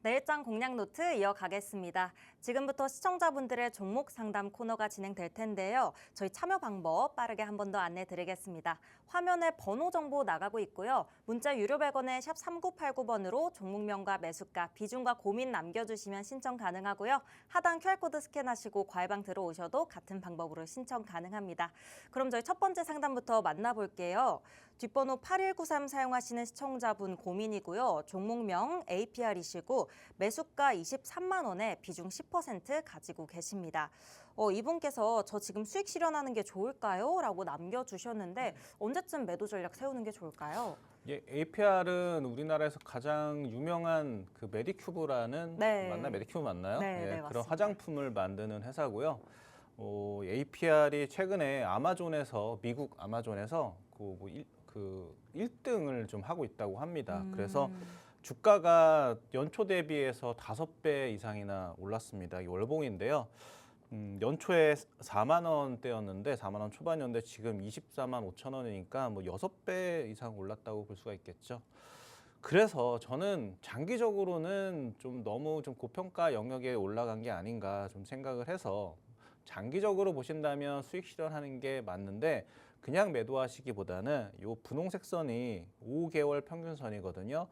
내일장 공략 노트 이어가겠습니다. 지금부터 시청자분들의 종목 상담 코너가 진행될 텐데요. 저희 참여 방법 빠르게 한 번 더 안내 드리겠습니다. 화면에 번호 정보 나가고 있고요. 문자 유료 100원에 샵 3989번으로 종목명과 매수가, 비중과 고민 남겨주시면 신청 가능하고요. 하단 QR코드 스캔하시고 과외방 들어오셔도 같은 방법으로 신청 가능합니다. 그럼 저희 첫 번째 상담부터 만나볼게요. 뒷번호 8193 사용하시는 시청자분 고민이고요. 종목명 APR이시고 매수가 23만 원에 비중 10% 가지고 계십니다. 이분께서 저 지금 수익 실현하는 게 좋을까요? 라고 남겨주셨는데 언제쯤 매도 전략 세우는 게 좋을까요? 예, APR은 우리나라에서 가장 유명한 그 메디큐브라는 네. 메디큐브 맞나요? 네, 네, 그런 맞습니다. 화장품을 만드는 회사고요. APR이 최근에 아마존에서 미국 아마존에서 그 1등을 좀 하고 있다고 합니다. 그래서 주가가 연초 대비해서 5배 이상이나 올랐습니다. 이 월봉인데요. 연초에 4만 원대였는데 4만 원 초반이었는데 지금 24만 5천 원이니까 뭐 6배 이상 올랐다고 볼 수가 있겠죠. 그래서 저는 장기적으로는 좀 너무 좀 고평가 영역에 올라간 게 아닌가 좀 생각을 해서 장기적으로 보신다면 수익 실현하는 게 맞는데 그냥 매도하시기보다는 요 분홍색 선이 5개월 평균선이거든요.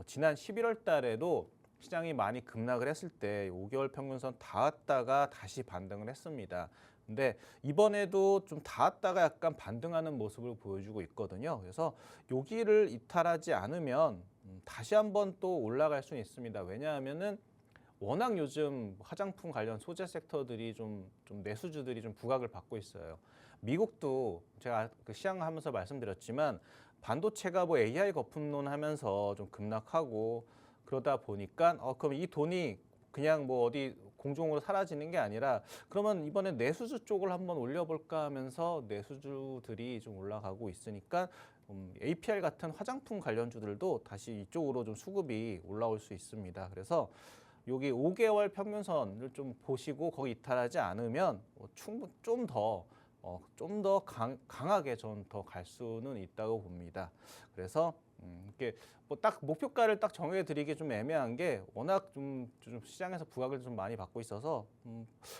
지난 11월 달에도 시장이 많이 급락을 했을 때 5개월 평균선 닿았다가 다시 반등을 했습니다. 근데 이번에도 좀 닿았다가 약간 반등하는 모습을 보여주고 있거든요. 그래서 여기를 이탈하지 않으면 다시 한번 또 올라갈 수는 있습니다. 왜냐하면은 워낙 요즘 화장품 관련 소재 섹터들이 좀 내수주들이 좀 부각을 받고 있어요. 미국도 제가 그 시향하면서 말씀드렸지만 반도체가 뭐 AI 거품론 하면서 좀 급락하고 그러다 보니까 그럼 이 돈이 그냥 뭐 어디 공중으로 사라지는 게 아니라 그러면 이번에 내수주 쪽을 한번 올려볼까 하면서 내수주들이 좀 올라가고 있으니까 APR 같은 화장품 관련주들도 다시 이쪽으로 좀 수급이 올라올 수 있습니다. 그래서 여기 5개월 평균선을 좀 보시고 거기 이탈하지 않으면 충분 좀 더 강하게 전 더 갈 수는 있다고 봅니다. 그래서 이렇게 뭐 딱 목표가를 딱 정해드리기 좀 애매한 게 워낙 좀 시장에서 부각을 좀 많이 받고 있어서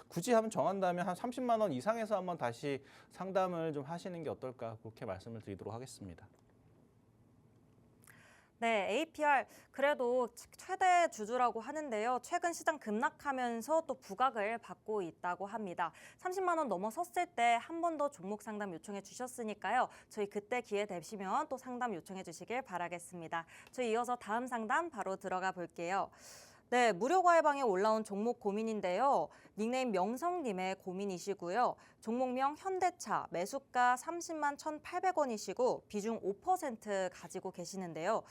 굳이 한번 정한다면 한 30만 원 이상에서 한번 다시 상담을 좀 하시는 게 어떨까 그렇게 말씀을 드리도록 하겠습니다. 네, APR 그래도 최대 주주라고 하는데요. 최근 시장 급락하면서 또 부각을 받고 있다고 합니다. 30만 원 넘어섰을 때 한 번 더 종목 상담 요청해 주셨으니까요. 저희 그때 기회 되시면 또 상담 요청해 주시길 바라겠습니다. 저희 이어서 다음 상담 바로 들어가 볼게요. 네, 무료 과외방에 올라온 종목 고민인데요. 닉네임 명성님의 고민이시고요. 종목명 현대차, 매수가 30만 1,800원이시고 비중 5% 가지고 계시는데요.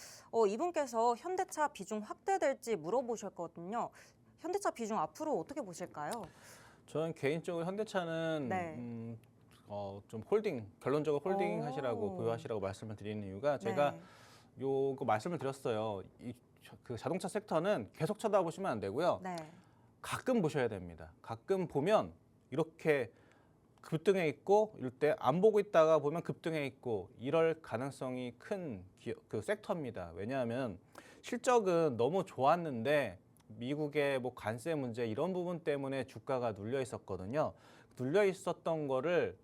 이분께서 현대차 비중 확대될지 물어보셨거든요. 현대차 비중 앞으로 어떻게 보실까요? 저는 개인적으로 현대차는 네. 좀 결론적으로 홀딩 오. 하시라고 보유하시라고 말씀을 드리는 이유가 제가 네. 요거 말씀을 드렸어요. 그 자동차 섹터는 계속 쳐다보시면 안 되고요. 네. 가끔 보셔야 됩니다. 가끔 보면 이렇게 급등해 있고 이럴 때 안 보고 있다가 보면 급등해 있고 이럴 가능성이 큰 그 섹터입니다. 왜냐하면 실적은 너무 좋았는데 미국의 뭐 관세 문제 이런 부분 때문에 주가가 눌려 있었거든요. 눌려 있었던 거를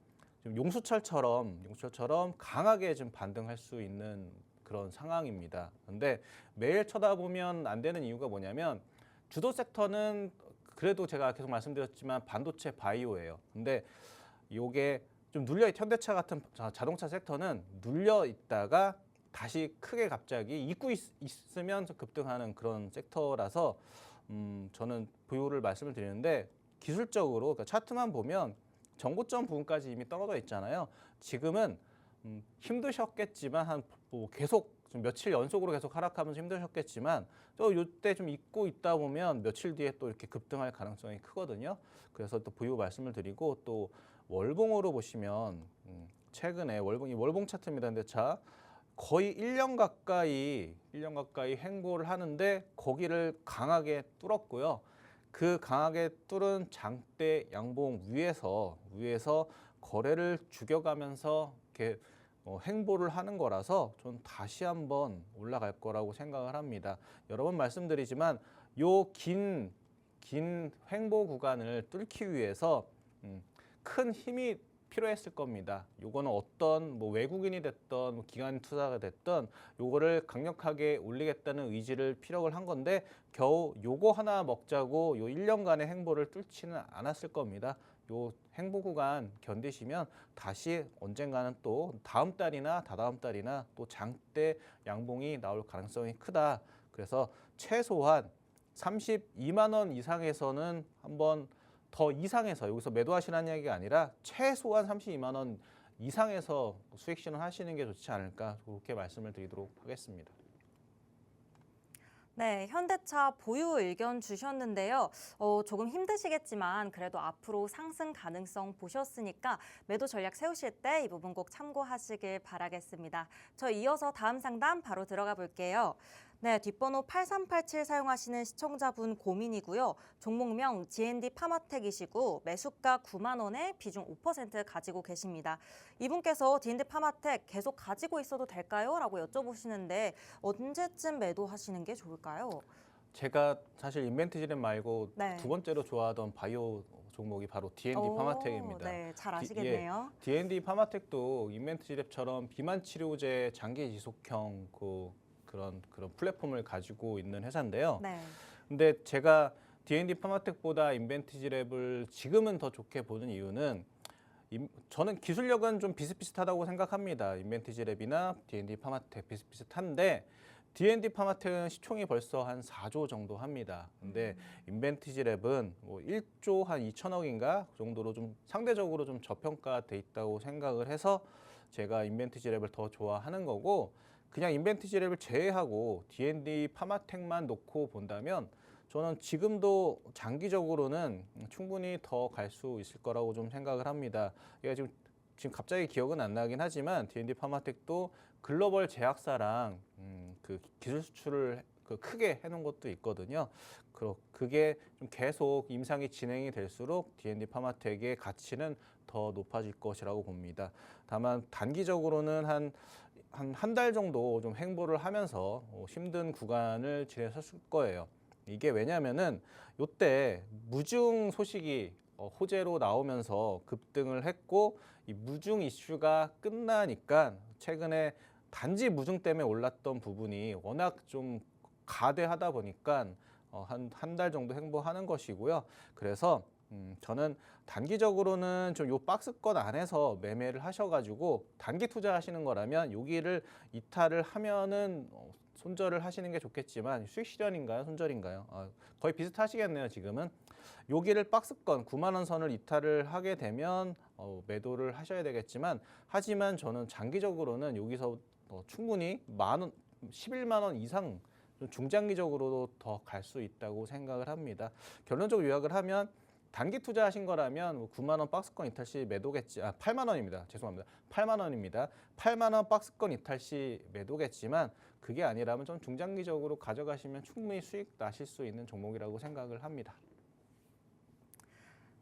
좀 용수철처럼 강하게 좀 반등할 수 있는 그런 상황입니다. 근데 매일 쳐다보면 안 되는 이유가 뭐냐면 주도 섹터는 그래도 제가 계속 말씀드렸지만 반도체 바이오예요. 근데 요게 좀 현대차 같은 자동차 섹터는 눌려 있다가 다시 크게 갑자기 잊고 있으면 급등하는 그런 섹터라서 저는 보유를 말씀을 드리는데 기술적으로 그러니까 차트만 보면 전고점 부분까지 이미 떨어져 있잖아요. 지금은 힘드셨겠지만 뭐 계속 좀 며칠 연속으로 계속 하락하면서 힘드셨겠지만 또 이때 좀 잊고 있다 보면 며칠 뒤에 또 이렇게 급등할 가능성이 크거든요. 그래서 또 보유 말씀을 드리고 또 월봉으로 보시면 최근에 월봉 차트입니다. 근데 자 거의 1년 가까이 횡보를 하는데 거기를 강하게 뚫었고요. 그 강하게 뚫은 장대 양봉 위에서 거래를 죽여가면서 이렇게 횡보를 하는 거라서 전 다시 한번 올라갈 거라고 생각을 합니다. 여러 번 말씀드리지만 요 긴 횡보 구간을 뚫기 위해서 큰 힘이 필요했을 겁니다. 요거는 어떤 뭐 외국인이 됐던 뭐 기관 투자가 됐던 요거를 강력하게 올리겠다는 의지를 피력을 한 건데 겨우 요거 하나 먹자고 요 1년간의 행보를 뚫지는 않았을 겁니다. 요 행보 구간 견디시면 다시 언젠가는 또 다음 달이나 다다음 달이나 또 장대 양봉이 나올 가능성이 크다. 그래서 최소한 32만 원 이상에서는 한번 더 이상해서 여기서 매도하시라는 이야기가 아니라 최소한 32만 원 이상에서 수익 실현하시는 게 좋지 않을까 그렇게 말씀을 드리도록 하겠습니다. 네, 현대차 보유 의견 주셨는데요. 조금 힘드시겠지만 그래도 앞으로 상승 가능성 보셨으니까 매도 전략 세우실 때 이 부분 꼭 참고하시길 바라겠습니다. 저 이어서 다음 상담 바로 들어가 볼게요. 네, 뒷번호 8387 사용하시는 시청자분 고민이고요. 종목명 GND 파마텍이시고 매수가 9만 원에 비중 5% 가지고 계십니다. 이분께서 GND 파마텍 계속 가지고 있어도 될까요? 라고 여쭤보시는데 언제쯤 매도하시는 게 좋을까요? 제가 사실 인벤트지랩 말고 네. 두 번째로 좋아하던 바이오 종목이 바로 D&D 오, 파마텍입니다. 네, 잘 아시겠네요. D&D 파마텍도 인벤트지랩처럼 비만 치료제 장기 지속형 그런 플랫폼을 가지고 있는 회사인데요. 네. 근데 제가 D&D 파마텍보다 인벤트지랩을 지금은 더 좋게 보는 이유는 저는 기술력은 좀 비슷비슷하다고 생각합니다. 인벤트지랩이나 D&D 파마텍 비슷비슷한데 D&D 파마텍은 시총이 벌써 한 4조 정도 합니다. 근데 인벤티지랩은 뭐 1조 한 2천억인가 그 정도로 좀 상대적으로 좀 저평가돼 있다고 생각을 해서 제가 인벤티지랩을 더 좋아하는 거고, 그냥 인벤티지랩을 제외하고 D&D 파마텍만 놓고 본다면 저는 지금도 장기적으로는 충분히 더 갈 수 있을 거라고 좀 생각을 합니다. 얘가 지금 갑자기 기억은 안 나긴 하지만 D&D 파마텍도 글로벌 제약사랑 그 기술 수출을 크게 해놓은 것도 있거든요. 그게 좀 계속 임상이 진행이 될수록 D&D 파마텍의 가치는 더 높아질 것이라고 봅니다. 다만 단기적으로는 한 달 정도 좀 행보를 하면서 힘든 구간을 지내셨을 거예요. 이게 왜냐면은 요때 무중 소식이 호재로 나오면서 급등을 했고, 이 무중 이슈가 끝나니까 최근에 단지 무중 때문에 올랐던 부분이 워낙 좀 가대하다 보니까 한 달 정도 행보하는 것이고요. 그래서 저는 단기적으로는 좀 요 박스권 안에서 매매를 하셔가지고 단기 투자하시는 거라면 여기를 이탈을 하면은 손절을 하시는 게 좋겠지만, 수익 실현인가요? 손절인가요? 거의 비슷하시겠네요. 지금은 여기를 박스권 9만 원 선을 이탈을 하게 되면 매도를 하셔야 되겠지만, 하지만 저는 장기적으로는 여기서 충분히 11만 원 이상 중장기적으로도 더 갈 수 있다고 생각을 합니다. 결론적으로 요약을 하면 단기 투자하신 거라면 9만 원 박스권 이탈 시 매도겠지. 8만 원입니다. 죄송합니다. 8만 원입니다. 8만 원 박스권 이탈 시 매도겠지만, 그게 아니라면 좀 중장기적으로 가져가시면 충분히 수익 나실 수 있는 종목이라고 생각을 합니다.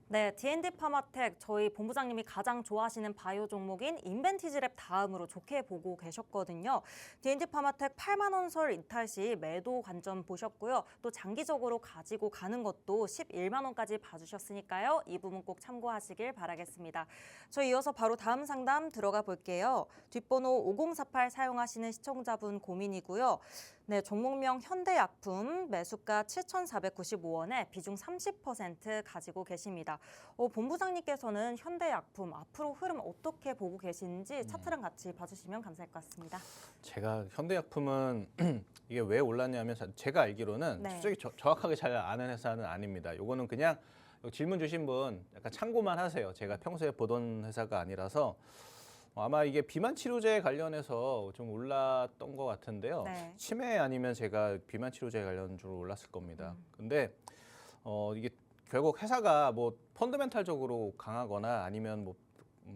네, D&D 파마텍 저희 본부장님이 가장 좋아하시는 바이오 종목인 인벤티지랩 다음으로 좋게 보고 계셨거든요. D&D 파마텍 8만 원 설 이탈 시 매도 관점 보셨고요. 또 장기적으로 가지고 가는 것도 11만 원까지 봐주셨으니까요. 이 부분 꼭 참고하시길 바라겠습니다. 저희 이어서 바로 다음 상담 들어가 볼게요. 뒷번호 5048 사용하시는 시청자분 고민이고요. 네, 종목명 현대약품 매수가 7,495원에 비중 30% 가지고 계십니다. 본부장님께서는 현대약품 앞으로 흐름 어떻게 보고 계신지 차트랑 같이 봐주시면 감사할 것 같습니다. 제가 현대약품은 이게 왜 올랐냐면, 제가 알기로는 네. 솔직히 정확하게 잘 아는 회사는 아닙니다. 요거는 그냥 질문 주신 분 약간 참고만 하세요. 제가 평소에 보던 회사가 아니라서 아마 이게 비만 치료제 관련해서 좀 올랐던 것 같은데요. 네. 치매 아니면 제가 비만 치료제 관련주로 올랐을 겁니다. 근데 이게 결국 회사가 뭐 펀더멘탈적으로 강하거나 아니면 뭐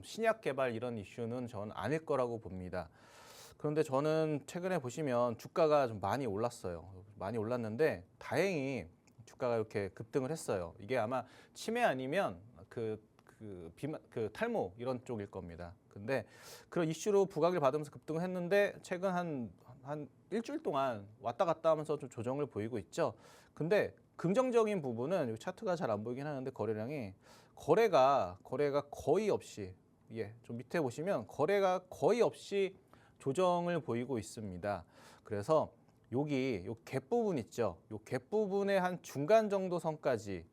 신약 개발 이런 이슈는 저는 아닐 거라고 봅니다. 그런데 저는 최근에 보시면 주가가 좀 많이 올랐어요. 많이 올랐는데 다행히 주가가 이렇게 급등을 했어요. 이게 아마 치매 아니면 비만, 탈모 이런 쪽일 겁니다. 근데 그런 이슈로 부각을 받으면서 급등을 했는데 최근 한 일주일 동안 왔다 갔다 하면서 좀 조정을 보이고 있죠. 근데 긍정적인 부분은 이 차트가 잘 안 보이긴 하는데 거래가 거의 없이, 좀 밑에 보시면 거래가 거의 없이 조정을 보이고 있습니다. 그래서 요 갭 부분 있죠. 요 갭 부분의 한 중간 정도 선까지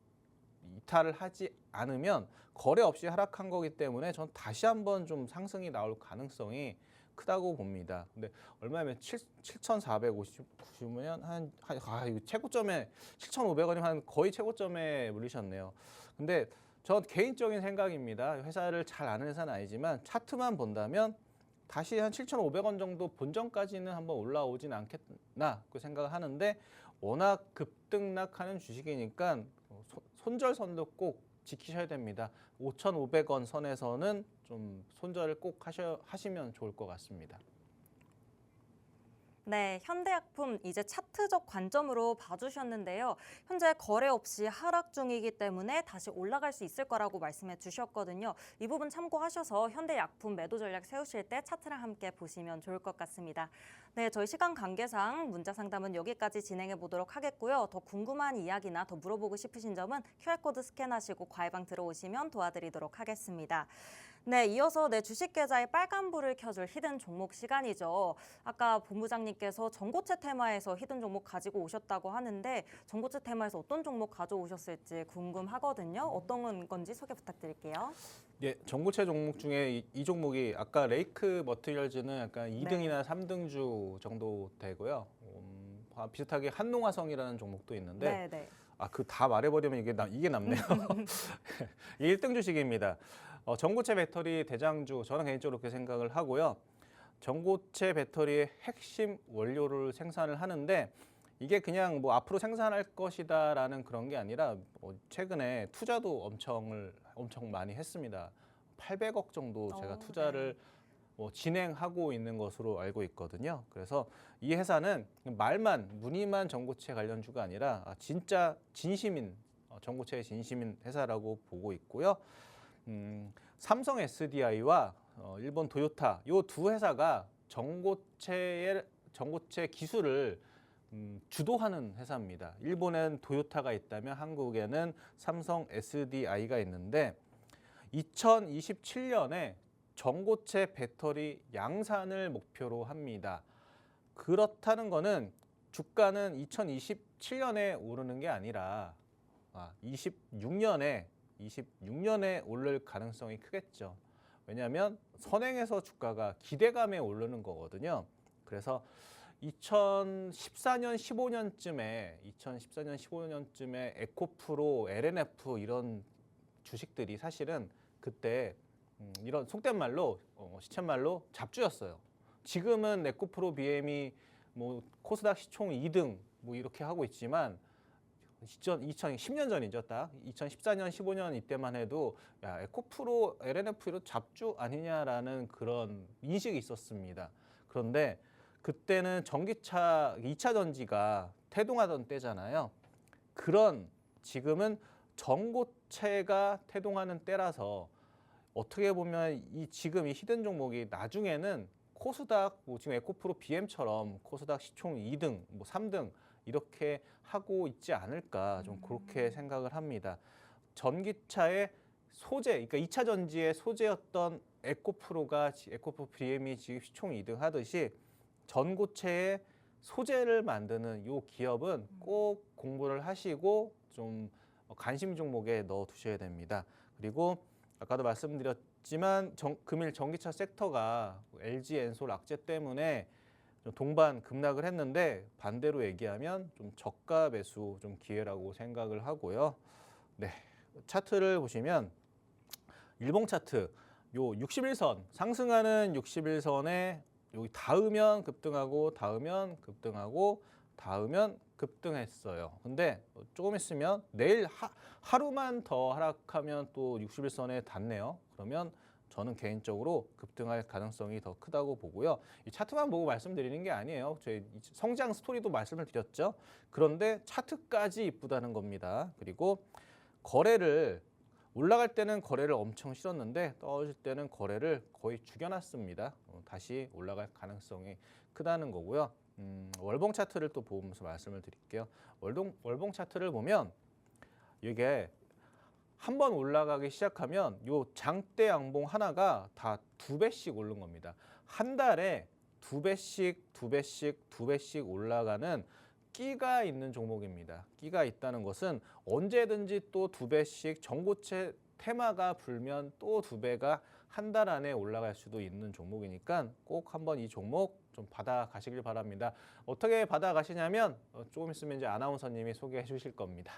이탈을 하지 않으면 거래 없이 하락한 거기 때문에 전 다시 한번 좀 상승이 나올 가능성이 크다고 봅니다. 근데 얼마면 7,450면 이거 최고점에 7,500원이면 거의 최고점에 물리셨네요. 근데 전 개인적인 생각입니다. 회사를 잘 아는 회사는 아니지만 차트만 본다면 다시 한 7,500원 정도 본전까지는 한번 올라오진 않겠나 그 생각을 하는데, 워낙 급등락하는 주식이니까 손절선도 꼭 지키셔야 됩니다. 5,500원 선에서는 좀 손절을 꼭 하시면 좋을 것 같습니다. 네, 현대약품 이제 차트적 관점으로 봐주셨는데요. 현재 거래 없이 하락 중이기 때문에 다시 올라갈 수 있을 거라고 말씀해 주셨거든요. 이 부분 참고하셔서 현대약품 매도 전략 세우실 때 차트랑 함께 보시면 좋을 것 같습니다. 네, 저희 시간 관계상 문자 상담은 여기까지 진행해 보도록 하겠고요. 더 궁금한 이야기나 더 물어보고 싶으신 점은 QR코드 스캔하시고 과외방 들어오시면 도와드리도록 하겠습니다. 네, 이어서 내 주식 계좌에 빨간불을 켜줄 히든 종목 시간이죠. 아까 본부장님께서 전고체 테마에서 히든 종목 가지고 오셨다고 하는데 전고체 테마에서 어떤 종목 가져오셨을지 궁금하거든요. 어떤 건지 소개 부탁드릴게요. 예, 전고체 종목 중에 이 종목이 아까 레이크 머티리얼즈는 약간 2등이나 3등주 정도 되고요. 비슷하게 한농화성이라는 종목도 있는데 네, 네. 그 다 말해버리면 이게 남네요. 이게 1등 주식입니다. 전고체 배터리 대장주, 저는 개인적으로 그렇게 생각을 하고요. 전고체 배터리의 핵심 원료를 생산을 하는데 이게 그냥 뭐 앞으로 생산할 것이다라는 그런 게 아니라 최근에 투자도 엄청 많이 했습니다. 800억 정도 제가 투자를 진행하고 있는 것으로 알고 있거든요. 그래서 이 회사는 무늬만 전고체 관련주가 아니라 진짜 진심인 전고체의 진심인 회사라고 보고 있고요. 삼성 SDI와 일본 도요타 이 두 회사가 전고체 기술을 주도하는 회사입니다. 일본엔 도요타가 있다면 한국에는 삼성 SDI가 있는데 2027년에 전고체 배터리 양산을 목표로 합니다. 그렇다는 거는 주가는 2027년에 오르는 게 아니라 26년에 오를 가능성이 크겠죠. 왜냐하면 선행해서 주가가 기대감에 오르는 거거든요. 그래서 2014년, 15년쯤에 에코프로, LNF 이런 주식들이 사실은 그때 이런 속된 말로 시쳇말로 잡주였어요. 지금은 에코프로 BM이 뭐 코스닥 시총 2등 뭐 이렇게 하고 있지만 2010년 전이죠. 딱 2014년, 15년 이때만 해도 에코프로, LNF 이런 잡주 아니냐라는 그런 인식이 있었습니다. 그런데 그때는 전기차 2차 전지가 태동하던 때잖아요. 지금은 전고체가 태동하는 때라서 어떻게 보면 지금 이 히든 종목이 나중에는 코스닥 지금 에코프로 BM처럼 코스닥 시총 2등, 3등 이렇게 하고 있지 않을까 좀 그렇게 생각을 합니다. 전기차의 소재, 그러니까 2차 전지의 소재였던 에코프로 BM이 지금 시총 2등 하듯이 전고체의 소재를 만드는 이 기업은 꼭 공부를 하시고 좀 관심 종목에 넣어 두셔야 됩니다. 그리고 아까도 말씀드렸지만 금일 전기차 섹터가 LG 엔솔 악재 때문에 동반 급락을 했는데 반대로 얘기하면 좀 저가 매수 좀 기회라고 생각을 하고요. 네, 차트를 보시면 일봉 차트 요 61선 상승하는 61선에 여기 닿으면 급등하고 닿으면 급등했어요. 근데 조금 있으면 내일 하루만 더 하락하면 또 61선에 닿네요. 그러면 저는 개인적으로 급등할 가능성이 더 크다고 보고요. 이 차트만 보고 말씀드리는 게 아니에요. 저희 성장 스토리도 말씀을 드렸죠. 그런데 차트까지 이쁘다는 겁니다. 그리고 올라갈 때는 거래를 엄청 실었는데 떨어질 때는 거래를 거의 죽여놨습니다. 다시 올라갈 가능성이 크다는 거고요. 월봉 차트를 또 보면서 말씀을 드릴게요. 월봉 차트를 보면 이게 한번 올라가기 시작하면 요 장대 양봉 하나가 다 2배씩 오른 겁니다. 한 달에 2배씩 올라가는 끼가 있는 종목입니다. 끼가 있다는 것은 언제든지 또 2배씩 전고체 테마가 불면 또 2배가 한 달 안에 올라갈 수도 있는 종목이니까 꼭 한번 이 종목 좀 받아가시길 바랍니다. 어떻게 받아가시냐면 조금 있으면 이제 아나운서님이 소개해 주실 겁니다.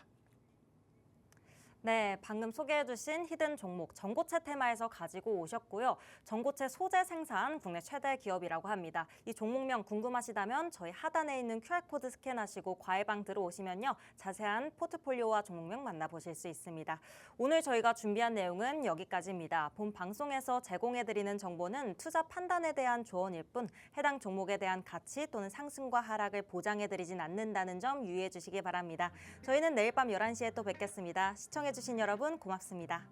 네, 방금 소개해주신 히든 종목 전고체 테마에서 가지고 오셨고요. 전고체 소재 생산 국내 최대 기업이라고 합니다. 이 종목명 궁금하시다면 저희 하단에 있는 QR코드 스캔하시고 과외방 들어오시면요. 자세한 포트폴리오와 종목명 만나보실 수 있습니다. 오늘 저희가 준비한 내용은 여기까지입니다. 본 방송에서 제공해드리는 정보는 투자 판단에 대한 조언일 뿐 해당 종목에 대한 가치 또는 상승과 하락을 보장해드리진 않는다는 점 유의해 주시기 바랍니다. 저희는 내일 밤 11시에 또 뵙겠습니다. 시청해주신 여러분 고맙습니다.